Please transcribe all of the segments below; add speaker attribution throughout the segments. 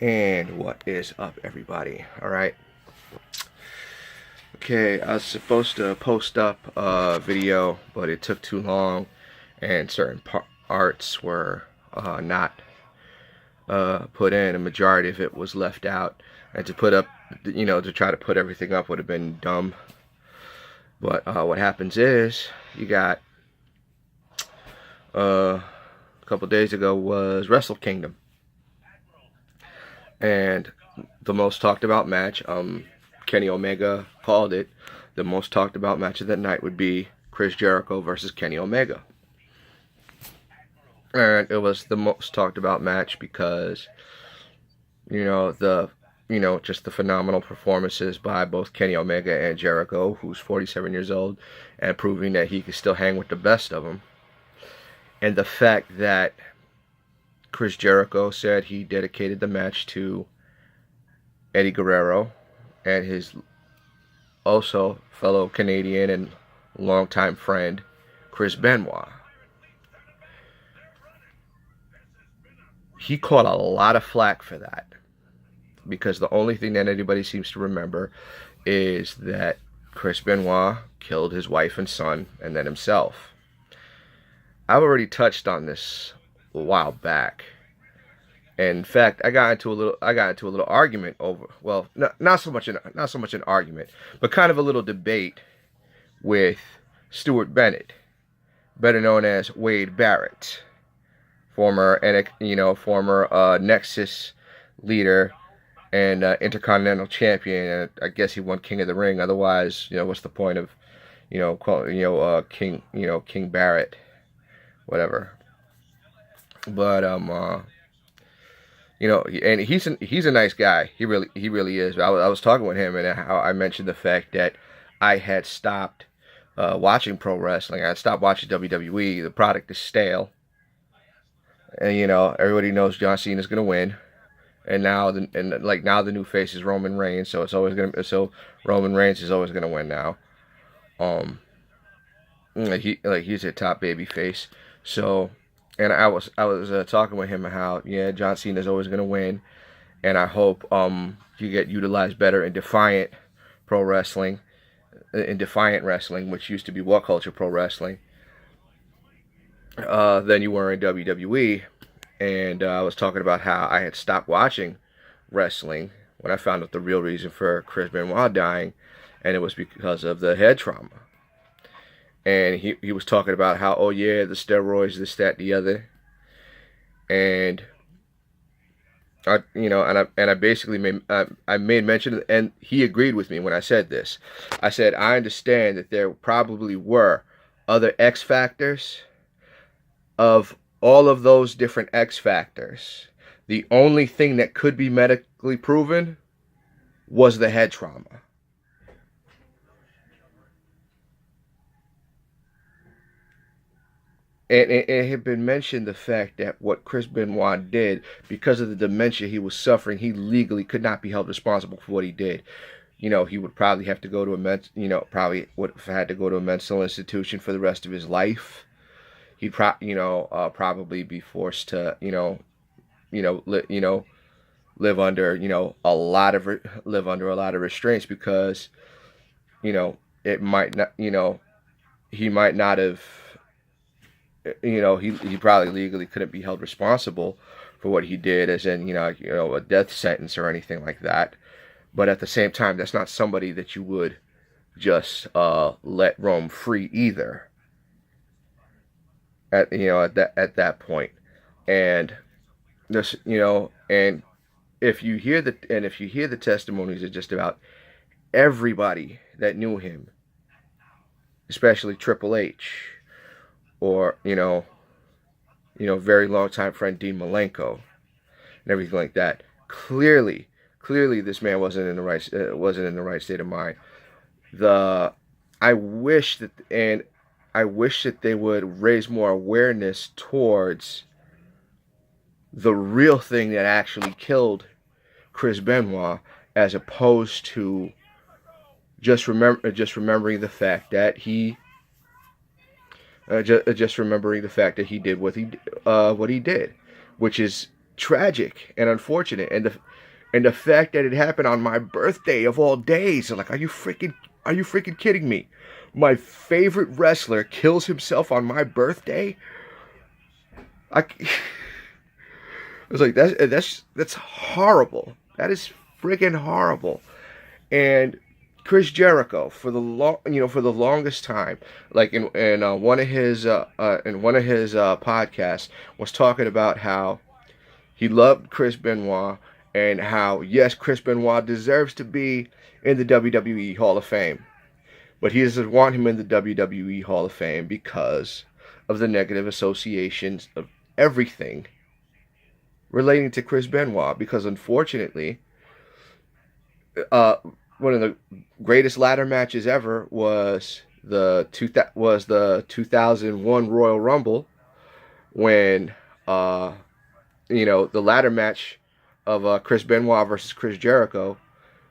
Speaker 1: And what is up, everybody? All right. Okay, I was supposed to post up a video, but it took too long, and certain parts were not put in. A majority of it was left out, and to put up, to try to put everything up would have been dumb. But what happens is, you got a couple days ago was Wrestle Kingdom, and the most talked about match, Kenny Omega called it, the most talked about match of that night would be Chris Jericho versus Kenny Omega. And it was the most talked about match because, just the phenomenal performances by both Kenny Omega and Jericho, who's 47 years old, and proving that he can still hang with the best of them. And the fact that Chris Jericho said he dedicated the match to Eddie Guerrero and his also fellow Canadian and longtime friend, Chris Benoit. He caught a lot of flack for that because the only thing that anybody seems to remember is that Chris Benoit killed his wife and son and then himself. I've already touched on this a while back. And in fact, I got into a little argument over, well, not so much an argument, but kind of a little debate with Stuart Bennett, better known as Wade Barrett, former Nexus leader and Intercontinental Champion. And I guess he won King of the Ring. Otherwise, what's the point of, King Barrett, whatever. But and he's a nice guy. He really is. I was talking with him, and how I mentioned the fact that I had stopped watching pro wrestling. I had stopped watching WWE. The product is stale, and everybody knows John Cena is gonna win. And now the new face is Roman Reigns, so Roman Reigns is always gonna win now. He's a top baby face. So. And I was talking with him how John Cena is always gonna win, and I hope you get utilized better in Defiant Pro Wrestling, which used to be What Culture Pro Wrestling, than you were in WWE. And I was talking about how I had stopped watching wrestling when I found out the real reason for Chris Benoit dying, and it was because of the head trauma. And he was talking about how, oh yeah, the steroids, this, that, the other. And I basically made mention, and he agreed with me when I said this. I said, I understand that there probably were other X factors. Of all of those different X factors, the only thing that could be medically proven was the head trauma. And it had been mentioned the fact that what Chris Benoit did, because of the dementia he was suffering, he legally could not be held responsible for what he did. He would probably have to go to a mental institution for the rest of his life. He'd probably be forced to live under a lot of restraints because it might not he might not have. He probably legally couldn't be held responsible for what he did, as in, a death sentence or anything like that. But at the same time, that's not somebody that you would just let roam free either. At that point, and this, and if you hear the testimonies of just about everybody that knew him, especially Triple H. Or very long time friend Dean Malenko, and everything like that. Clearly, this man wasn't in the right state of mind. I wish that they would raise more awareness towards the real thing that actually killed Chris Benoit, as opposed to just remembering the fact that he. Just remembering the fact that he did what he did, which is tragic and unfortunate. And the fact that it happened on my birthday of all days, like, are you freaking kidding me? My favorite wrestler kills himself on my birthday? I was like, that's horrible. That is freaking horrible. And Chris Jericho, for the longest time, like in one of his podcasts, was talking about how he loved Chris Benoit, and how, yes, Chris Benoit deserves to be in the WWE Hall of Fame, but he doesn't want him in the WWE Hall of Fame because of the negative associations of everything relating to Chris Benoit. Because unfortunately, one of the greatest ladder matches ever was the 2001 Royal Rumble, when the ladder match of Chris Benoit versus Chris Jericho,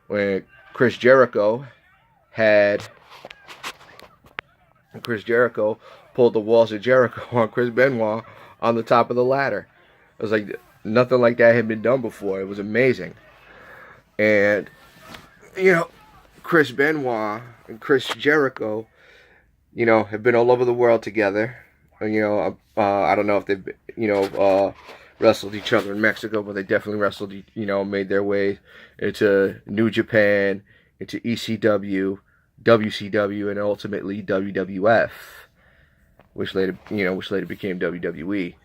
Speaker 1: when Chris Jericho pulled the walls of Jericho on Chris Benoit on the top of the ladder. It was like nothing like that had been done before. It was amazing. And Chris Benoit and Chris Jericho, have been all over the world together. I don't know if they've wrestled each other in Mexico, but they definitely wrestled, made their way into New Japan, into ECW, WCW, and ultimately WWF, which later became WWE.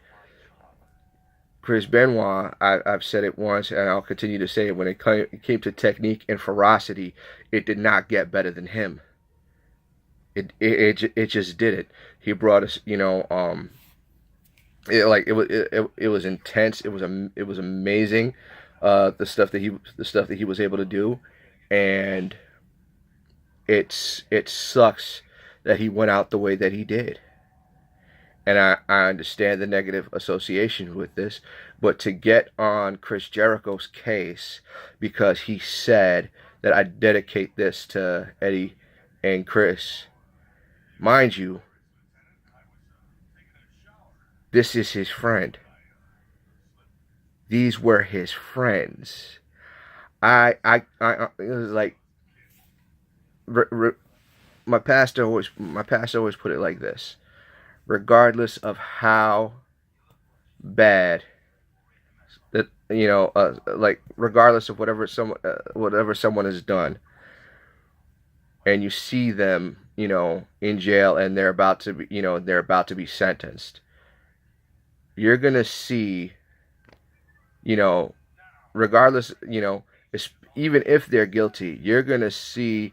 Speaker 1: Chris Benoit, I've said it once, and I'll continue to say it, when it came to technique and ferocity, it did not get better than him. It just didn't. He brought us, it was intense. It was amazing, the stuff that he was able to do, and it sucks that he went out the way that he did. And I understand the negative association with this, but to get on Chris Jericho's case because he said that I dedicate this to Eddie and Chris, mind you, this is his friend. These were his friends. It was like, my pastor always put it like this: regardless of how bad that, regardless of whatever someone has done, and you see them, in jail, and they're about to be sentenced, you're gonna see, regardless, even if they're guilty, you're gonna see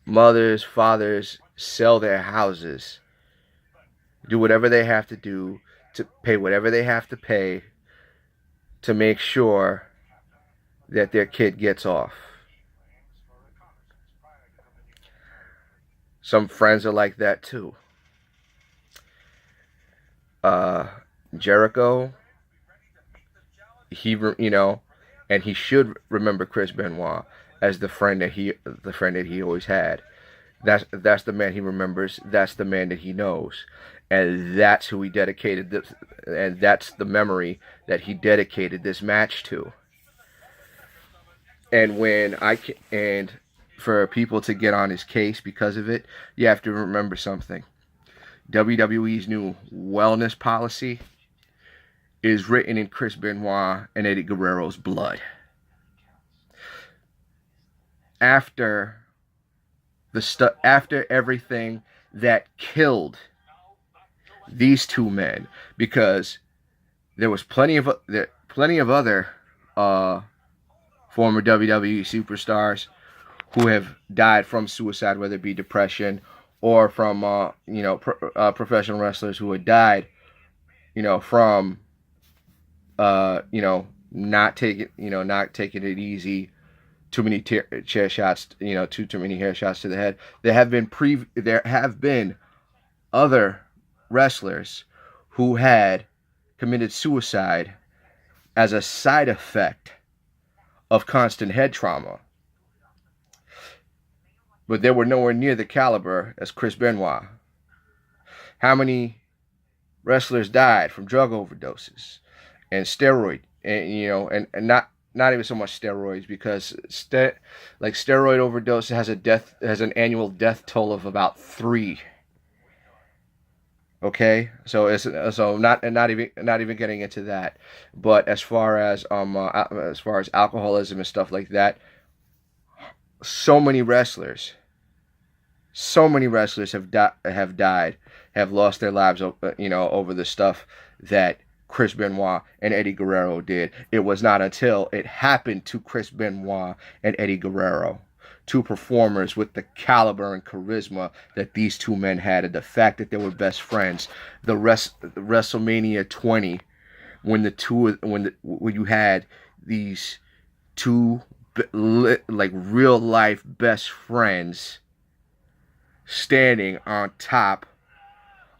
Speaker 1: mothers, fathers sell their houses, do whatever they have to do, to pay whatever they have to pay, to make sure that their kid gets off. Some friends are like that too. Jericho, and he should remember Chris Benoit as the friend that he always had. That's the man he remembers. That's the man that he knows, and that's who he dedicated this, and that's the memory that he dedicated this match to. And for people to get on his case because of it, you have to remember something. WWE's new wellness policy is written in Chris Benoit and Eddie Guerrero's blood. After everything that killed these two men, because there was plenty of other former WWE superstars who have died from suicide, whether it be depression or from professional wrestlers who had died, from not taking it easy, too many chair shots, too many hair shots to the head. There have been other wrestlers who had committed suicide as a side effect of constant head trauma, but they were nowhere near the caliber as Chris Benoit. How many wrestlers died from drug overdoses and steroid and and not even so much steroids, because like steroid overdose has an annual death toll of about 3. Okay, so it's so not even getting into that, but as far as alcoholism and stuff like that, so many wrestlers, have died, have lost their lives, over the stuff that Chris Benoit and Eddie Guerrero did. It was not until it happened to Chris Benoit and Eddie Guerrero, two performers with the caliber and charisma that these two men had, and the fact that they were best friends. WrestleMania 20, when you had these two like real life best friends standing on top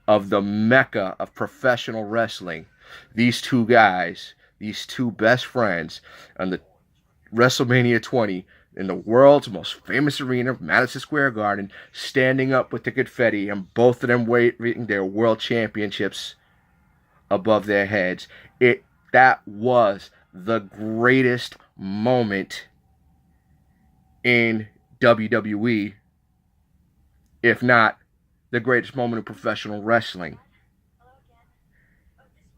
Speaker 1: of the mecca of professional wrestling. These two guys, these two best friends, on the WrestleMania 20 in the world's most famous arena, Madison Square Garden, standing up with the confetti, and both of them waving their world championships above their heads. That was the greatest moment in WWE, if not the greatest moment in professional wrestling.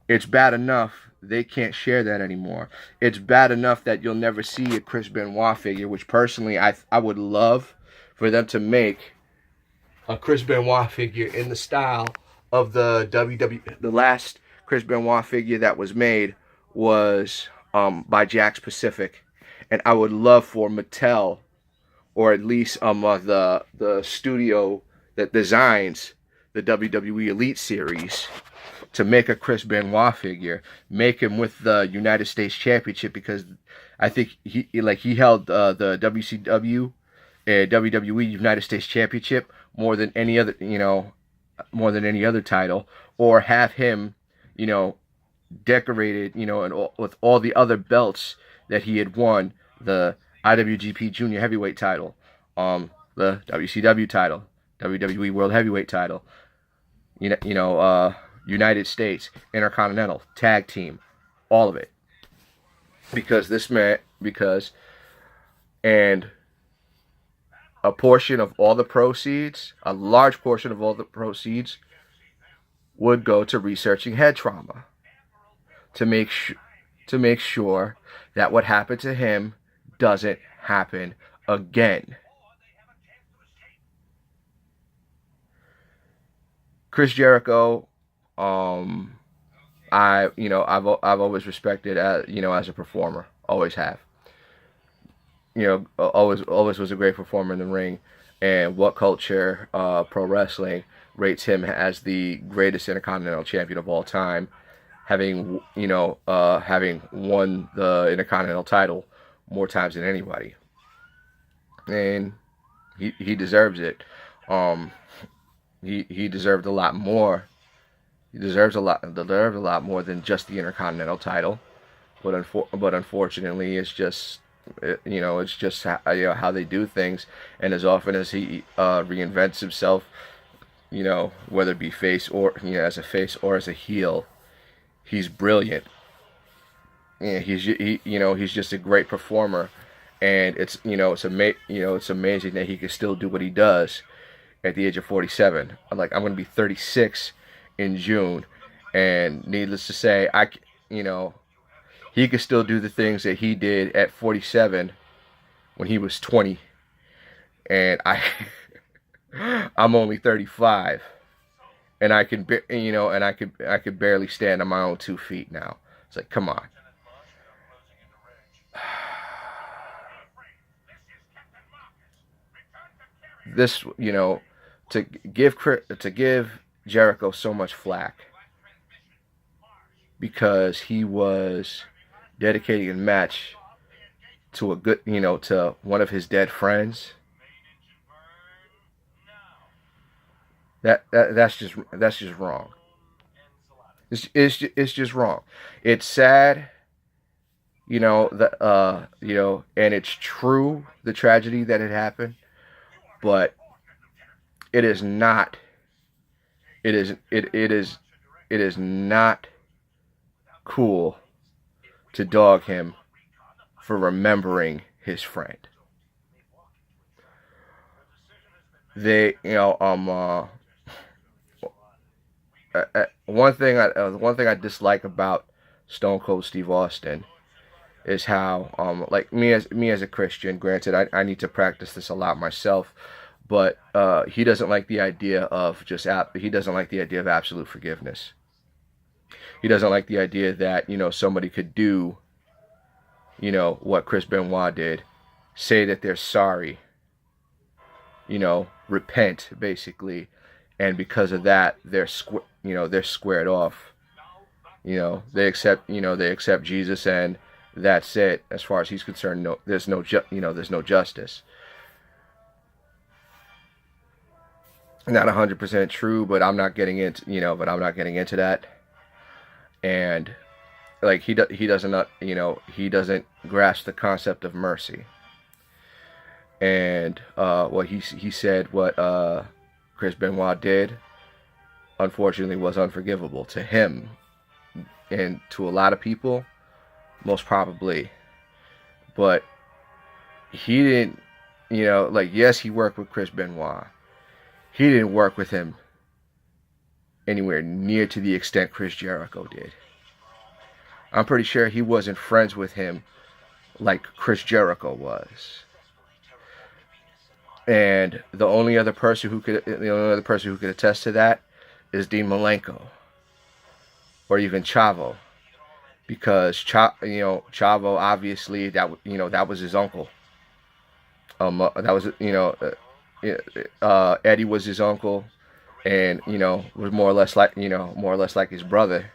Speaker 1: It's bad enough they can't share that anymore. It's bad enough that you'll never see a Chris Benoit figure, which personally I would love for them to make a Chris Benoit figure in the style of the WWE. The last Chris Benoit figure that was made was by Jakks Pacific, and I would love for Mattel, or at least the studio that designs the WWE Elite Series, to make a Chris Benoit figure, make him with the United States Championship, because I think he held the WCW and WWE United States Championship more than any other title, or have him, decorated, and with all the other belts that he had won, the IWGP Junior Heavyweight title, the WCW title, WWE World Heavyweight title, United States Intercontinental Tag Team, all of it, and a portion of all the proceeds, a large portion of all the proceeds, would go to researching head trauma, to make sure that what happened to him doesn't happen again. Chris Jericho, I've always respected as a performer, always have. Always was a great performer in the ring, and What Culture Pro Wrestling rates him as the greatest Intercontinental Champion of all time, having won the Intercontinental title more times than anybody, and he deserves it. He deserved a lot more. He deserves a lot more than just the Intercontinental title, but unfortunately, it's just how they do things. And as often as he reinvents himself, whether it be face or as a face or as a heel, he's brilliant. Yeah, he's just a great performer, and it's amazing that he can still do what he does at the age of 47. I'm going to be 36 in June, and needless to say, he could still do the things that he did at 47 when he was 20, and I'm only 35, and I could barely stand on my own 2 feet now. It's like, come on. This, to give Jericho so much flack because he was dedicating a match to to one of his dead friends. That's just wrong. It's just wrong. It's sad, and it's true, the tragedy that had happened, but it is not. It is not cool to dog him for remembering his friend. They, one thing I dislike about Stone Cold Steve Austin is how, like me as a Christian, granted I need to practice this a lot myself, but he doesn't like the idea of he doesn't like the idea of absolute forgiveness. He doesn't like the idea that, somebody could do, what Chris Benoit did, say that they're sorry, repent basically, and because of that they're squared off. They accept Jesus, and that's it. As far as he's concerned, there's no justice. Not 100% true, but I'm not getting into that. And like he doesn't grasp the concept of mercy. And what he said, what Chris Benoit did, unfortunately, was unforgivable to him, and to a lot of people, most probably. But he didn't, yes, he worked with Chris Benoit. He didn't work with him anywhere near to the extent Chris Jericho did. I'm pretty sure he wasn't friends with him like Chris Jericho was. And the only other person who could attest to that is Dean Malenko, or even Chavo, because Chavo, obviously, that was his uncle. Eddie was his uncle, and was more or less like his brother.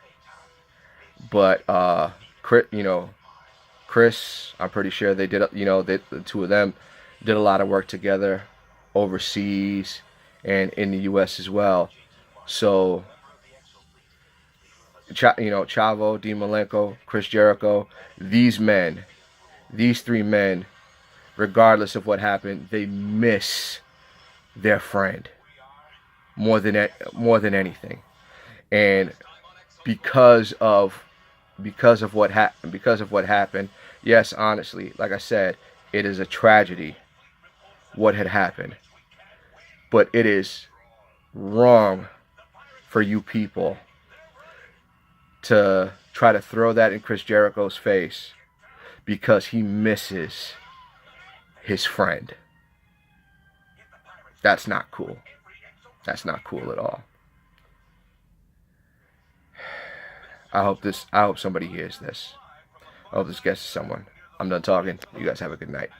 Speaker 1: But Chris, I'm pretty sure they did, the two of them did a lot of work together overseas and in the U.S. as well. So, Chavo, Dean Malenko, Chris Jericho, these three men, regardless of what happened, they miss their friend more than anything. And because of what happened, yes, honestly, like I said, it is a tragedy what had happened. But it is wrong for you people to try to throw that in Chris Jericho's face because he misses his friend. That's not cool. That's not cool at all. I hope somebody hears this. I hope this gets to someone. I'm done talking. You guys have a good night.